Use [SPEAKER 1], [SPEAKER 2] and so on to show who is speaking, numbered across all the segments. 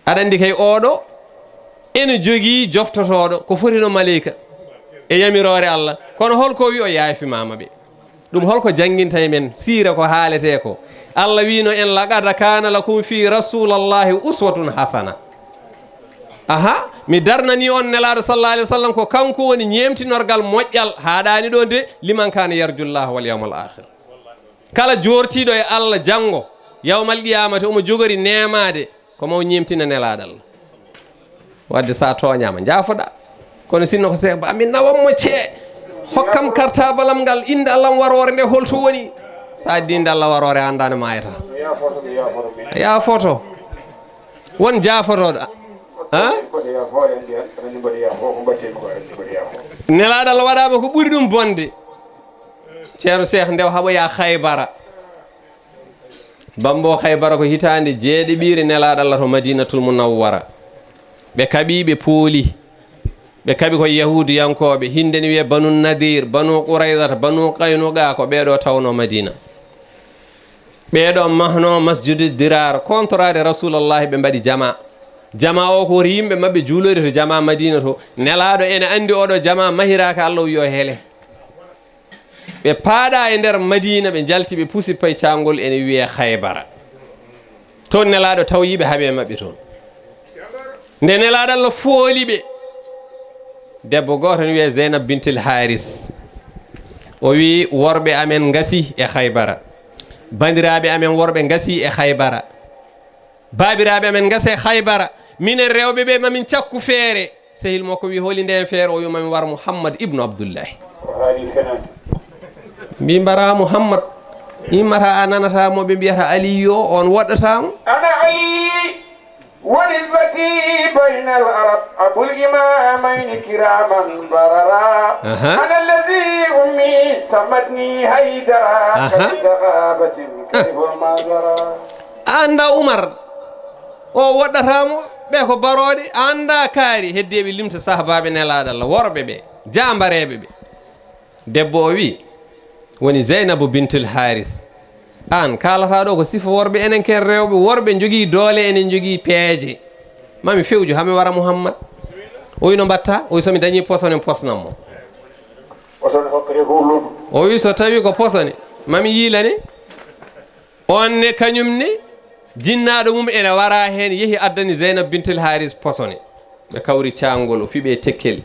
[SPEAKER 1] aɗa andi kay oɗo ene jogii joftotoɗo ko foti no maleyka e yamirore Allah kono holko wi o yaafimama ɓe ɗum holko janginta e men siira ko haalete ko Allah wino en laqad kana lakum fi rasulallahi uswatun hasana aha mi darnani on nelaɗo sallallahu alaihi wasallam ko kanko woni ñemtinorgal moƴƴal haɗani ɗo nde liman kana yarjullah wal yawmal akhir kala jortiɗo e Allah janggo yawmal qiyamati omo jogori nemade ko maw ñemtina nelaɗal wadde sa toñama jaafoɗa kono sinno ko seeko amin nawammo cee hokkam cartabalam ngal inde Allah warore nde holto woni sa addi inde Allah warore andane mayata ya photo won jaafotoɗo nelaɗal waɗama ko ɓuuri ɗum bonde ceerno cheikh ndew haɓoya Haybara bambo Haybara ko hitande 7 nelaɗal to Madinatul Munawwara ɓe kaɓi ɓe pooli ɓe kaɓi ko yahudu yankoɓe hinde ni wiye banu nadir banu quraydata banu qaynuga ko ɓeɗo tawno Madina ɓeɗo mahno masjidu dirar contrade rasulullahi ɓe mbaɗi jama o ko yimɓe mabɓe juulori to jama Madina to nelaɗo ene andi oɗo jama mahiraka Allah wiyo hele ɓe paaɗa e nder Madina ɓe jalti ɓe pusi pay cangol ene wiye Haybara toon nelaɗo tawyiɓe haaɓe mabɓe toon nde nelaɗo Allah fooli ɓe debbo goto ne wiye Zeynab bintil Haris o wi worɓe amen gasi e Haybara bandiraɓe amen worɓe gasi e Haybara babiraɓe amen gasi e Haybara minen rewɓe ɓe mamin cakku feere sehil makko wi holi nden feere o wi mamin war Muhammad ibnu Abdoullahi mbi mbara Muhammad immata a nanatamo ɓe mbiyata Aliyo on woɗɗatamo
[SPEAKER 2] ana Ali ونسبتي بين العرب أبو الإمامين كراما بررا أنا الذي أمي سمتني هيدرا كالسغابة كيف ما جرى
[SPEAKER 1] anda Umar o waɗɗatamo ɓe ko barode anda kaari heddeɓe limta sahabaɓe nelaɗo Allah worɓe ɓe jambareɓe ɓe debbo o wi woni Zeynabu bintul Haris an kalata ɗo ko sifa worɓe enen ken rewɓe worɓe jogii doole enen jogii peeje mami fewju hami wara Muhammad o wi no mbatta o wi somi dañi posone posnammo o wi so tawi ko posone mami yiilane on ne kañum ne jinnaɗo mum ene wara hen yeehi addani Zeynab bintul Haris posone ɓe kawri cangol o fiɓe tekkel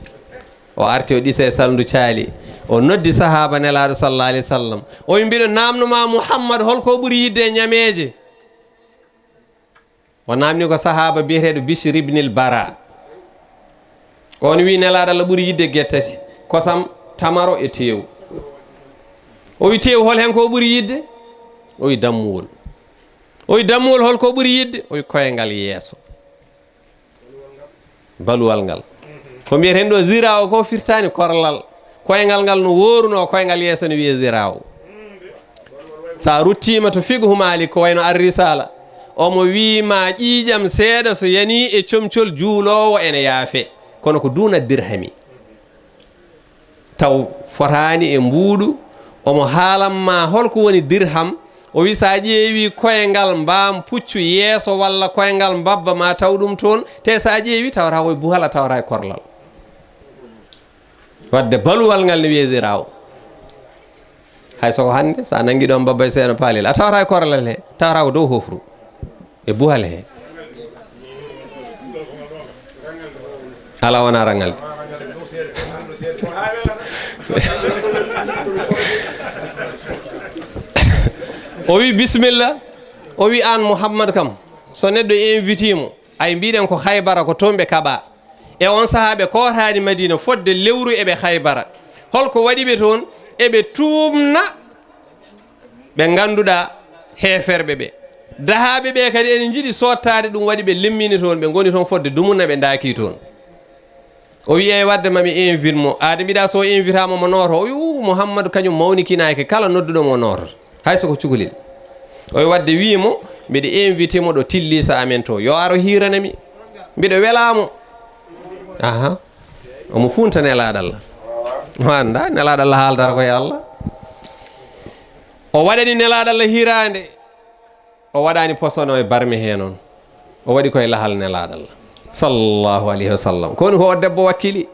[SPEAKER 1] o arti o ɗisa e salndu caali o noddi sahaba nelaɗo sallallahu alaihi wasallam o wi mbiɗo namnoma Muhammad holko ɓuuri yidde e ñameje o namni ko sahaba biyeteɗo Bishr ibnil Bara on wi nelaɗo Allah ɓuuri yidde guettati kosam tamaro e tew o wi tew hol hen ko ɓuuri yidde o wi dammuwol holko ɓuuri yidde o wi koyngal yeeso baluwal ngal ko mbiyeten ɗo zira o ko firtani korlal koyngal ngal no woruno koyngal yeeso ne wiye ziraw sa ruttima to fiqhu Malik ko wayno ar-risala omo wiima ƴiiƴam seeɗa so yani e comcol juulowo ene yaafe kono ko duna dirhami taw fotani e mbuuɗu omo haalanma holko woni dirham o wi sa ƴeewi koyngal mbam puccu yeeso walla koyngal mbabba ma taw ɗum toon te sa ƴeewi tawata koye buhala tawata e korlal wadde baluwal ngal ne wiyediraw hay soko hande sa nangi ɗon babba seeno paalel a tawata e korlal he tawata ko dow hofru e buhal he ala wona rangalde o wi bisimilla o wi an Muhammad kam so neɗɗo invite mo ay mbiɗen ko Haybara ko toon ɓe kaɓa e on sahaa ɓe kootani Madina fodde lewru eɓe Haybara holko waɗi ɓe toon eɓe tumna ɓe ganduɗa heferɓe ɓe dahaɓe ɓe kadi ene jiiɗi sottade ɗum waɗi ɓe lemmini toon ɓe goni toon fodde dumuna ɓe daaki toon o wi e wadde mami invite mo ade mbiɗa so invitama mo noto o wi Mouhammadou kañum mawnikinaki kala nodduɗo mo noto hay soko cukalel o wi wadde wimo mbiɗa invité mo ɗo tillisa amen to yo aro hiranami mbiɗa welamo aha omo funta nelaɗo Allah anda nelaɗo Allah haaldata koye Allah o waɗani nelaɗo Allah hirande o waɗani posono e barme he noon o waɗi koye lahal nelaɗo Allah sallallahu alayhi wa sallam ko woni ko o debbo wakkili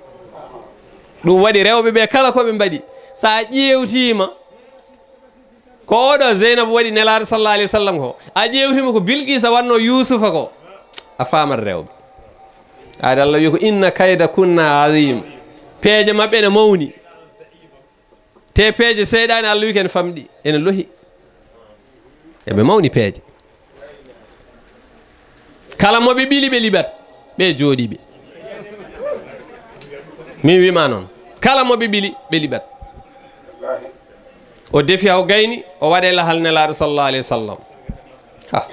[SPEAKER 1] ɗum waɗi rewɓe ɓe kala koɓe mbaɗi sa ƴewtima ko oɗo Zeynabou waɗi nelaɗo sallallahu alayhi wa sallam ko a ƴewtima ko Bilqisa wanno Yusufa ko a famat rewɓe aade Allah wi ko inna kayda kunna azim peeje mabɓe ne mawni te peeje seyɗani Allah wi ken famɗi ene lohi eɓe mawni peeje kala moɓe ɓili ɓe liɓat ɓe jooɗiɓe min wima noon kala moɓe ɓili ɓe liɓat o defi haw gayni o waɗe lahal nelaɗo sallallahu alayhi wa sallam ha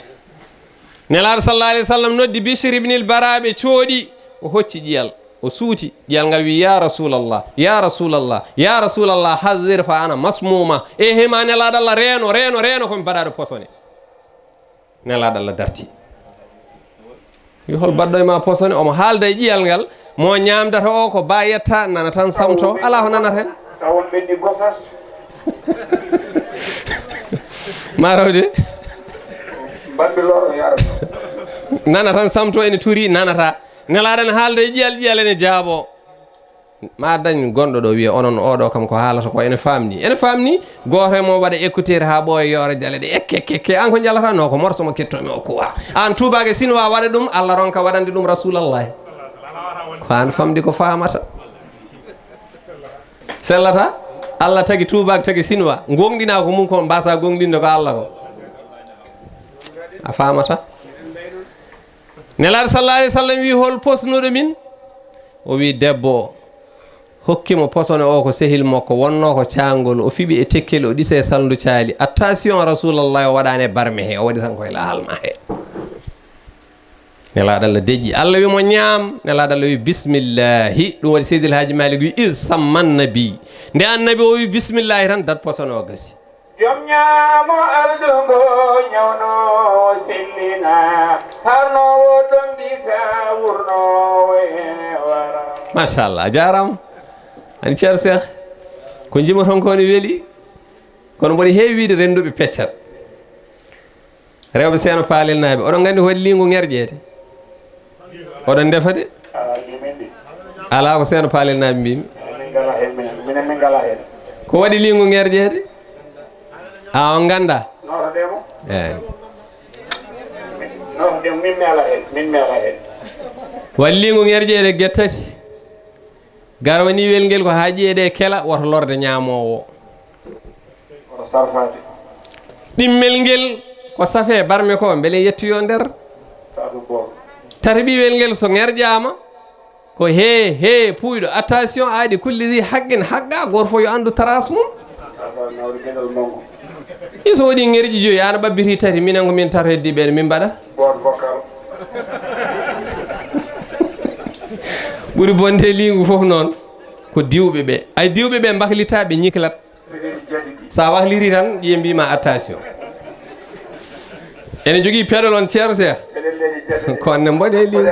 [SPEAKER 1] nelaɗo sallallahu alayhi wa sallam noddi Bishr ibnil Bara ɓe cooɗi o hocci ƴiyal o suuti ƴiyal ngal wi ya rasulallah ya rasulallah ya rasulallah hadir fa ana masmuma e hema nelaɗo Allah reeno komi mbaɗaɗo posone nelaɗo Allah darti wi hol mbaɗɗo e ma posone omo haalda e ƴiyal ngal mo ñamdata o ko ba yetta nana tan samto ala ko nanata hen
[SPEAKER 2] tawon ɓenni gosas
[SPEAKER 1] marawde
[SPEAKER 2] mbaɗɓe loro yara
[SPEAKER 1] nana tan samto ene turi nanata nelaɗo ne haalda e ƴiyal ene jaabo ma dañ gonɗo ɗo wiya onon oɗo kam ko haalata ko ene famni goto e mo waɗa écouteur ha ɓooya yoore jale ɗe ekke an ko jalata no ko morso mo kettomi o kuwa an tubake sinwa waɗa ɗum Allah ronka waɗande ɗum rasulallahi ko an famdi ko famata sellata Allah tagi tubak tagi sinwa gonɗina ko mum ko mbasa gonɗinde ko Allah ko a famata nelaɗo sallallahu alayhi wa sallam wi hol posnuɗo min o wi debbo hokkimo posone o ko sehil makko wonno ko cangol o fiɓi e tekkel o ɗise saldu caali attention rasulallah o waɗani e barme he o waɗi tan koye lahal ma he nelaɗo Allah deƴƴi Allah wimo ñaam nelaɗo Allah wi bismillahi ɗum waɗi seydil haji malik wi id samman nabi nde annabi o wi bismillahi tan dat posone o gasi
[SPEAKER 2] jom ñaamo aldugo ñawno sellina harnowo ɗon mbita wurnowo ene wara
[SPEAKER 1] machallah a jarama ani ceerno Cheikh ko jimoton ko ne weeli kono mboɗo heewi wiide renduɓe peccat rewɓe seeno paalel naaɓe oɗon gandi ko waɗi lingu ŋerƴeede oɗon defa de ala ko seeno paalel naaɓe mbimi
[SPEAKER 2] min ngala hen
[SPEAKER 1] ko waɗi lingu ŋerƴeede a on ganda
[SPEAKER 2] norodemo
[SPEAKER 1] eyi
[SPEAKER 2] norodemo min mi ala hen
[SPEAKER 1] waɗi lingu ŋerƴeede guettati garwani wel ngel ko ha ƴeeɗe kela woto lorde ñaamowo
[SPEAKER 2] oto sarfade
[SPEAKER 1] ɗimmel ngel ko safe barme ko beele yettoyo nder tarbiwel ngel so ŋerƴama ko he puyɗo attention aɗi kulli zi haqqin haqqa goto fof yo andu trace mum iso waɗi ŋerƴi joyi an ɓabbiti tati minen ko min tato heddiɓeɗe min mbaɗa ɓuri bonde lingu fof noon ko diwɓe ɓe ay diwɓe ɓe bahlita ɓe ñiklat sa wahliri tan ƴiye mbima attention ene jogui peɗol on ceerno Cheikh konne mboɗe lingu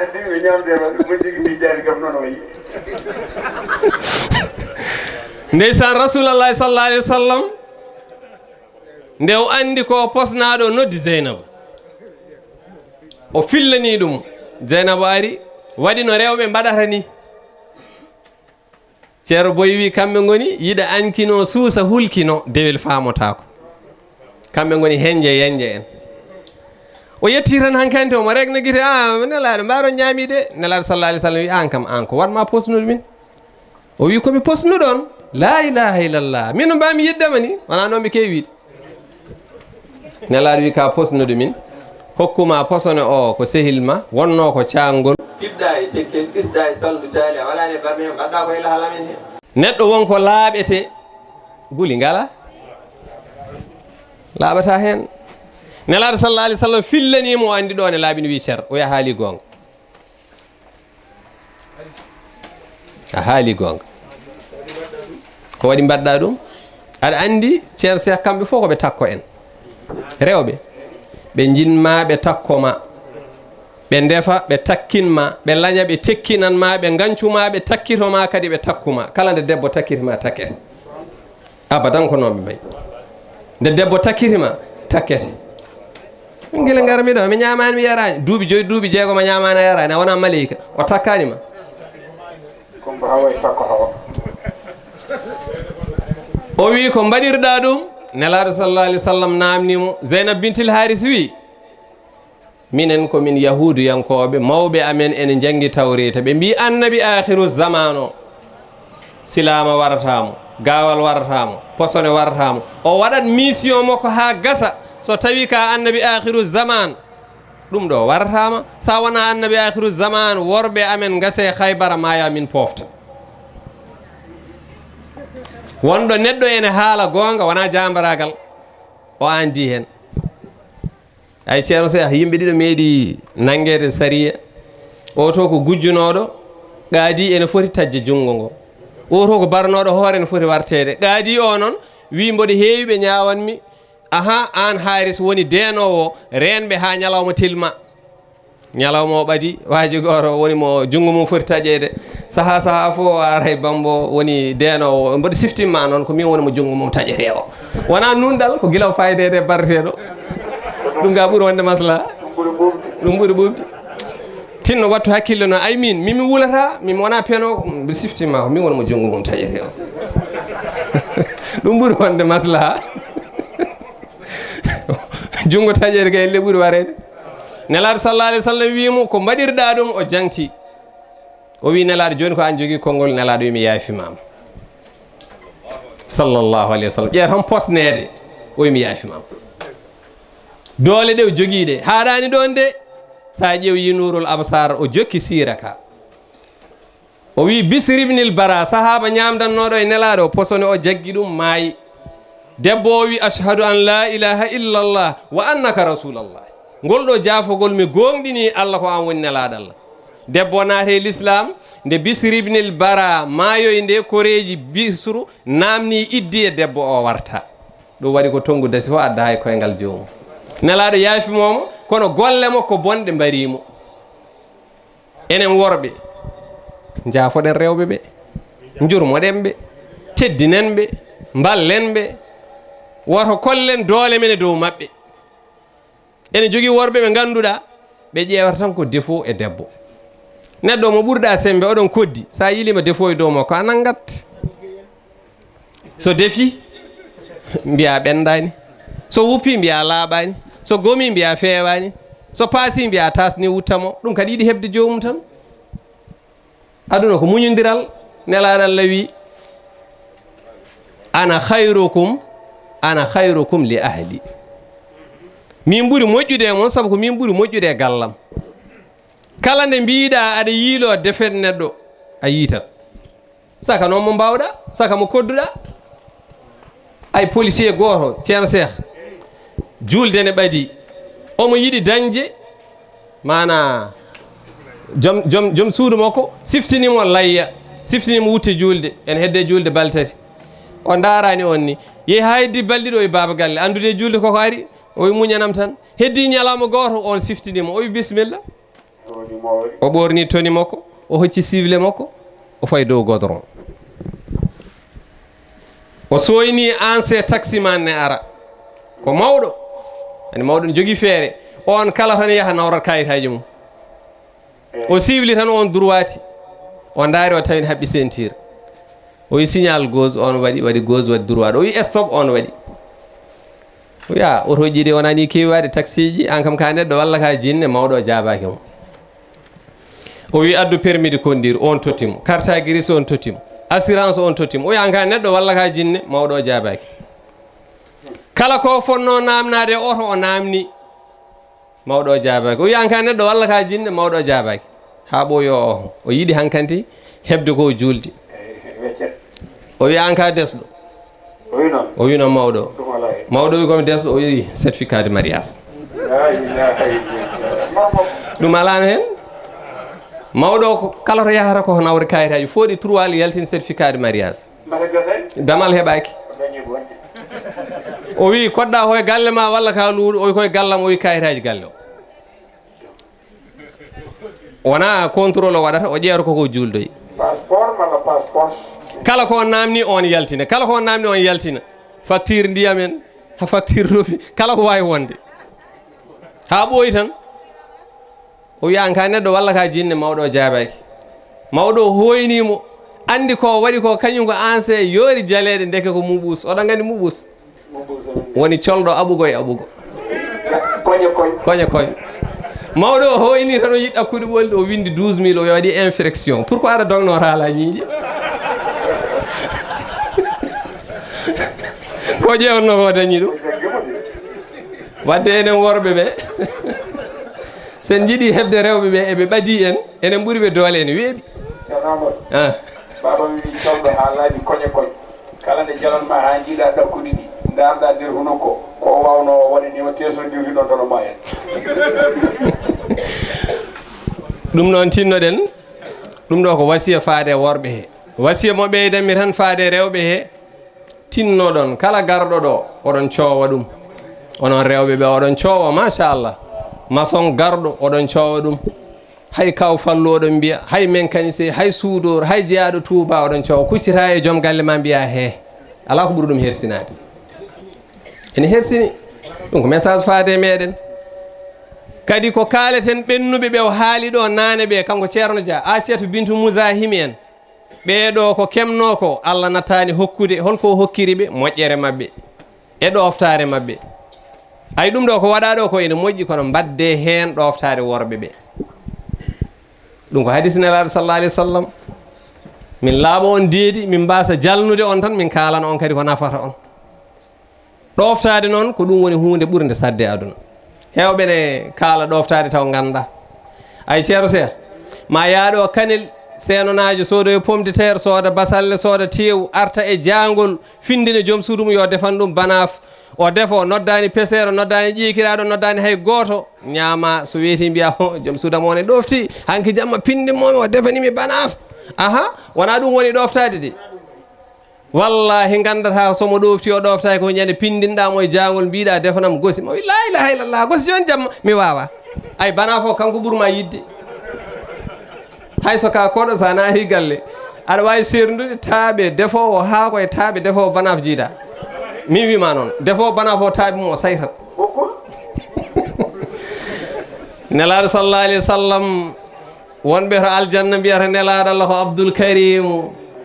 [SPEAKER 1] ndeysan rasulallahi sallallahu alayhi wa sallam nde o andi ko posnaɗo noddi Zeynabou o fillani ɗum Zeynabou ari waɗi no rewɓe mbaɗata ni ceero boyi wi kamɓe goni yiɗa ankino suusa hulkino dewel famotako kamɓe goni henje yenje en o yetti tan hankkante omo regna guite nelaɗo mbaɗo ñaamide nelaɗo sallah alih w sallam wi an kam an ko watma posnude min o wi komi posnuɗon la ilaha illallah min no mbami yiddama ni wona noon mi kewi wiide nelaɗo wi ka posnude min hokkuma posone o ko sehilma wonno ko cangol ɓiɗɗa e tekkel ɗisɗa e saldu caali a walani barme mbaɗɗa koye lahal amen he neɗɗo wonko laaɓete guli ngala laaɓata hen nelaɗo sallah alih w sallam fillanimo o andi ɗo ne laaɓini wi ceer o haali gonga a haali gonga ko waɗi mbaɗɗa ɗum aɗa andi ceer Cheikh kamɓe fof koɓe takko en rewɓe ɓe jinma ɓe takkoma ɓe ndefa ɓe takkinma ɓe laña ɓe tekkinanma ɓe gancuma ɓe takkitoma kadi ɓe takkuma kala nde debbo takkitima takkete abadan ko noon ɓe mbayi nde debbo takkitima takkete gila ngarmi ɗo mi ñamani mi yarani duuɓi joyi duuɓi jeegoma ñamani a yarani a wona maleyka o takkanima
[SPEAKER 2] kumba hawa e takko hawa
[SPEAKER 1] o wi ko mbaɗirɗa ɗum nelaɗo sallallah alih w sallam namnimo zeynab bintil haris wi minen komin yahudu yankoɓe mawɓe amen ene janggi tawreta ɓe mbi annabi akhiru zaman o silama waratamo gawal waratamo posone waratamo o waɗat mission makko ha gasa so tawi ka annabi akhiru zaman ɗum ɗo waratama sa wona annabi akhiru zaman worɓe amen gase haybara maya min pofta wonɗo neɗɗo ene haala gonga wona jambaragal o andi hen ay ceerno Cheikh yimɓe ɗiɗo meeɗi nangede sariya o to ko gujjunoɗo qaadi ene foti tajje jungo ngo o to ko barnoɗo hoore ene foti wartede qaadi o noon wi mboɗo heewi ɓe ñawanmi aha an haris woni denowo renɓe ha ñalawma tilma ñalawma o ɓadi waji goto woni mo jungo mum foti taƴede saaha fo aray bambo woni denowo mboɗo siftinma noon ko min woni mo jungo mum taƴete o wona nundal ko guilaw faydede barreteɗo ɗum ga ɓuuri wonde maslaha ɗum ɓuuri ɓuuɓde tinno wattu hakkille no ay min mimi wulata min wona peno mbiɗa siftinma ko min woni mo jungo mum taƴete o ɗum ɓuuri wonde maslaha jungo taƴede kay elle ɓuuri warede nelaɗo sallallah alih w sallam wimo ko mbaɗirɗa ɗum o jangti o wi nelaɗo joni ko an jogui konngol nelaɗo wimi yaafimama sallllahu alayhi wa sallam ƴeew tan posnede o wimi yaafimama doole ɗe o joguiɗe haɗani ɗon de sa ƴeewi nurul absar o jokki sira ka o wi bisri ibnil bara sahaba ñamdannoɗo e nelaɗo o posone o jaggi ɗum maayi debbo o wi ashhadu an la ilaha illallah wa annaka rasulallah ngol ɗo jaafogol mi gonɗini allah ko an woni nelaɗo allah debbo naate l'islam nde bisri ibnil bara maayoy nde koreji bisru namni iddi e debbo o warta ɗum waɗi ko tongu dasi fo adda hay koyngal jomum nelaɗo yaafimomo kono golle makko bonɗe mbarimo enen worɓe jaafoɗen rewɓe ɓe jurmoɗen ɓe teddinen ɓe ballen ɓe woto kollen doole men e dow maɓɓe ene jogui worɓe ɓe ganduɗa ɓe ƴeewata tan ko défaut e debbo neɗɗo mo ɓurɗa sembe oɗon koddi sa yilima défaut e dow makko a nangat so defi mbiya ɓendani so wuppi mbiya laaɓani so gomi mbiya fewani so paasi mbiya tasni wuttamo ɗum kadi yiɗi hebde jomum tan aduna ko muñodiral nelaɗo Allah wi ana khayrukum li ahli min ɓuuri moƴƴude e mon saabu ko min ɓuuri moƴƴude e gallam kala nde mbiɗa aɗa yiilo defet neɗɗo a yiitat saka noon mo mbawɗa saka mo kodduɗa ay policier goto ceerno Cheikh julde ne ɓadi omo yiɗi dañde mana joom suudu makko siftinimo layya siftinimo wutte julde en hedde julde baltati o darani on ni yehi ha heddi balɗiɗo e baba galle andude julde koko ari o wi muñanam tan heddi ñalawma goto on siftinimo o wi bisimilla o ɓorni toni makko o hocci sivle makko o fayi dow godoron o soyni ancien taximan ne ara ko mawɗo ani mawɗo ne jogui feere on kala tan yaaha nawrat kayitaji mum o sivli tan on droiti o daari o tawini haɓɓi ceinture o wi signal gauche on waɗi gauche waɗi droit o wi stop on waɗi o wiya oto jiɗi wona ni kewi wade taxi ji an kam ka neɗɗo walla ka jinne mawɗo o jabaki mo o wi addu permis de conduire on tottimo carte grise on tottimo assurance on tottimo o wi an ka neɗɗo walla ka jinne mawɗo o jabaki kala ko fonno namnade oto o namni mawɗo o jabaki o wi an ka neɗɗo walla ka jinne mawɗo o jabaki ha ɓoyo o yiiɗi hankanti hebde ko julde o wi an ka desɗo o wi noon mawɗo wi komi desɗo o wi certificat de mariage ɗum alano hen mawɗo ko kala to yahata ko nawre kayitaji fooɗi 3 yaltini certificat de mariage damal heɓaki o wi koɗɗa hoye galle ma walla ka luuɗo o wi koye gallam o wi kayitaji galle o wona contrôle o waɗata o ƴeewata koko juldoyi
[SPEAKER 2] passeport walla passeport
[SPEAKER 1] kala ko namni on yaltina kala ko namni on yaltina facture ndiyam en ha facture rofi kala ko wawi wonde ha ɓooyi tan o wiya an ka neɗɗo walla ka jinne mawɗo o jaabaki mawɗo o hoynimo andi ko waɗi ko kañum ko ancien yoori jaleɗe ndeke ko muɓus oɗon gandi muɓus woni colɗo aɓugo e aɓugo koñe koñe mawɗo o hoyni tan o yiɗi ɗakkude ɓolɗi o windi 12000 o waɗi infraction pourquoi aɗa dogno haala ñiiƴe ko ƴeewno ko dañi ɗum wadde enen worɓe ɓe sen jiiɗi heɓde rewɓe ɓe eɓe ɓadi en enen ɓuuri ɓe doole ene weeɓi
[SPEAKER 2] baba wi colɗo ha laaɓi koñe koñ kala nde jalanma ha jiiɗa ɗakkude ɗi darda nder huno ko wawno waɗanima tesodiri ɗon tono ma en
[SPEAKER 1] ɗum noon tinnoɗen ɗum ɗo ko wasiya faade worɓe he wasiya mo ɓeydanmi tan faade rewɓe he tinnoɗon kala garɗo ɗo oɗon coowa ɗum onon rewɓe ɓe oɗon coowa machallah maçon garɗo oɗon coowa ɗum hay kaw fallu oɗon mbiya hay mécanicien hay suudor hay jeyaɗo touba oɗon coowa kuccita e joom galle ma mbiya he ala ko ɓuuri ɗum hersinade ene hersini ɗum ko message faade meɗen kadi ko kaaleten ɓennuɓe ɓe o haali ɗo nane ɓe kanko ceerno dia asiatou bintou mousahimi en ɓeɗo ko kemno ko Allah nattani hokkude holko hokkiri ɓe moƴƴere mabɓe e ɗoftare mabɓe ay ɗum ɗo ko waɗa ɗo ko ene moƴƴi kono mbadde hen ɗoftare worɓe ɓe ɗum ko hadis nelaɗo sallallah alih w sallam min laaɓa on deedi min mbasa jalnude on tan min kalana on kadi ko nafata on ɗoftade noon ko ɗum woni hunde ɓurde sadde aduna hewɓe ne kaala ɗoftade taw ganda ay ceero seeɗa ma yaaɗo kanel seenonajo soodoyo pomme de terre sooda basalle sooda tew arta e jangol findine joom suudu mum yo defan ɗum banaf o defo noddani pesero noddani ƴiikiraɗo noddani hay goto ñaama so weeti mbiya joom suudam one ɗofti hanki jamma pindimomi o defanimi banaf aha wona ɗum woni ɗoftade de wallahi gandata somo ɗofti o ɗoftaki ko ñande pindinɗamo e jangol mbiɗa defanam gosi mo wi la ilaha illallah gosi joni jamma mi wawa ay banaf o kanko ɓuurma yidde hay so ka koɗo sa naati galle aɗa wawi serdude taaɓe defowo haako e taaɓe defowo banaf jiida min wima noon defowo banaf o taaɓe mum o saytat nelaɗo sallallah alih wa sallam wonɓe to aljanna mbiyata nelaɗo Allah ko Abdoul Karim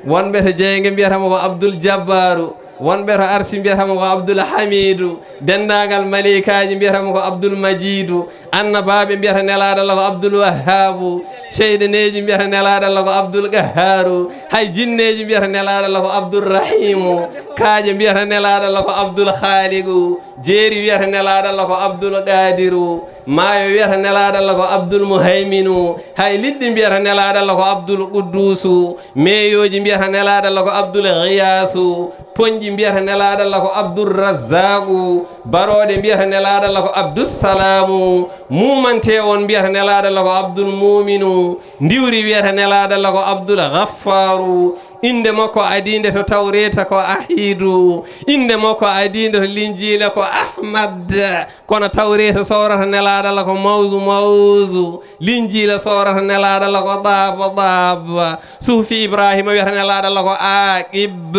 [SPEAKER 1] wonɓe to jeygue mbiyatamo ko Abdoul Jabbaru wonɓe to arsi mbiyatamo ko Abdoul Hamidou dendagal malikaji mbiyatamo ko Abdoul Madjidou annabaɓe mbiyata nelaɗo Allah ko Abdoul Wahhabu seyɗeneji mbiyata nelaɗo Allah ko Abdoul Gaharu hay jinneji mbiyata nelaɗo Allah ko Abdoul Rahimu kaaje mbiyata nelaɗo Allah ko Abdoul Khaliqu jeeri wiyata nelaɗo Allah ko Abdoul Qadiru maayo wiyata nelaɗo Allah ko Abdoul Muhayminu hay liɗɗi mbiyata nelaɗo Allah ko Abdoul Quddusu meyoji mbiyata nelaɗo Allah ko Abdoul Ghiyasu poñƴi mbiyata nelaɗo Allah ko Abdoul Razzaku baroɗe mbiyata nelaɗo Allah ko Abdoul Salamu mumante on mbiyata nelaɗo Allah ko Abdoul Muminu ndiwri wiyata nelaɗo Allah ko Abdoul Ghaffaru inde makko adinde to tawreta ko Ahidu inde makko adinde to linjila ko Ahmad kono tawreta sowrata nelaɗo Allah ko mawzu linjila sowrata nelaɗo Allah ko daba sufi Ibrahima wiyata nelaɗo Allah ko Aqib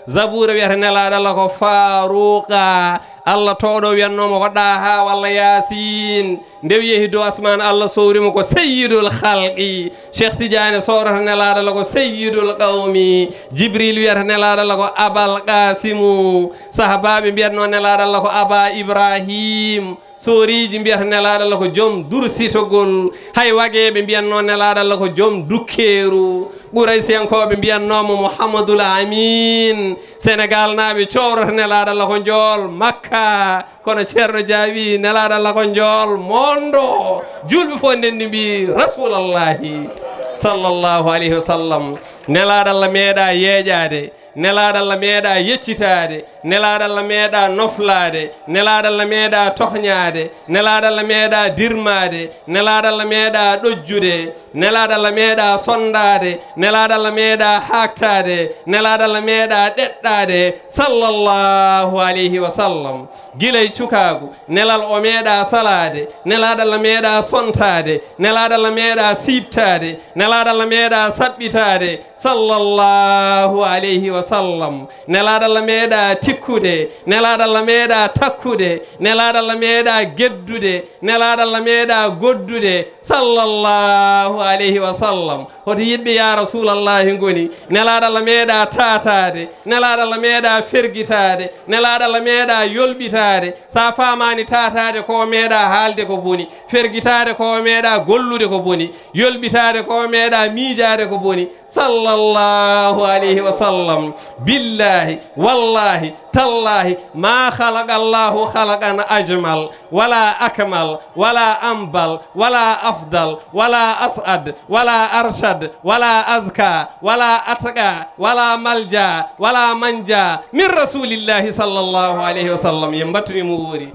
[SPEAKER 1] zabura wiyata nelaɗo Allah ko Faruqa Allah towɗo wiyatnomo ko ɗaha walla yasin nde yeehi dow asman Allah sowrimo ko sayyidul khalqi Cheikh Tidiane sowrata nelaɗo Allah ko sayyidul qawmi Jibril wiyata nelaɗo Allah ko Abal Qasimu sahabaɓe mbiyatno nelaɗo Allah ko Aba Ibrahim soriji mbiyata nelaɗo Allah ko joom dursitogol hay wagueɓe mbiyatno nelaɗo Allah ko joom dukkeru ɓuraysiyankoɓe mbiyatnomo Mouhamadoul Amin Sénégal naɓe cowrata nelaɗo Allah ko jool Makka kono ceerno Diawi nelaɗo Allah ko jool mondo julɓe fof ndendi mbi rasulallahi sallllahu alayhi wa sallam nelaɗo Allah meeɗa yeeƴade nelaɗo Allah meeɗa yeccitade nelaɗo Allah meeɗa noflade nelaɗo Allah meeɗa tohñade nelaɗo Allah meeɗa dirmade nelaɗo Allah meeɗa ɗojjude nelaɗo Allah meeɗa sondade nelaɗo Allah meeɗa haktade nelaɗo Allah meeɗa ɗeɗɗade sallllahu alayhi wa sallam guilay cukagu nelal o meeɗa salade nelaɗo Allah meeɗa sontade nelaɗo Allah meeɗa sibtade nelaɗo Allah meeɗa saɓɓitade sallllahu alayhi wa sallam nelaɗo Allah meeɗa tikkude nelaɗo Allah meeɗa takkude nelaɗo Allah meeɗa geddude nelaɗo Allah meeɗa goddude sallallahu alayhi wa sallam hoto yiɗɓe ya rasulallahi goni nelaɗo Allah meeɗa tatade nelaɗo Allah meeɗa ferguitade nelaɗo Allah meeɗa yolɓitade sa famani tatade ko meeɗa haalde ko boni ferguitade ko meeɗa gollude ko boni yolɓitade ko meeɗa miijade ko boni sallallahu alayhi wa sallam billahi wallahi tallahi ma khalaqa Allahu khalaqan ajmal wala akmal wala ambal wala afdal wala as'ad wala arshad wala azka wala atqa wala malja wala manja min rasulillahi sallallahu alayhi wa sallam yembatni mo wori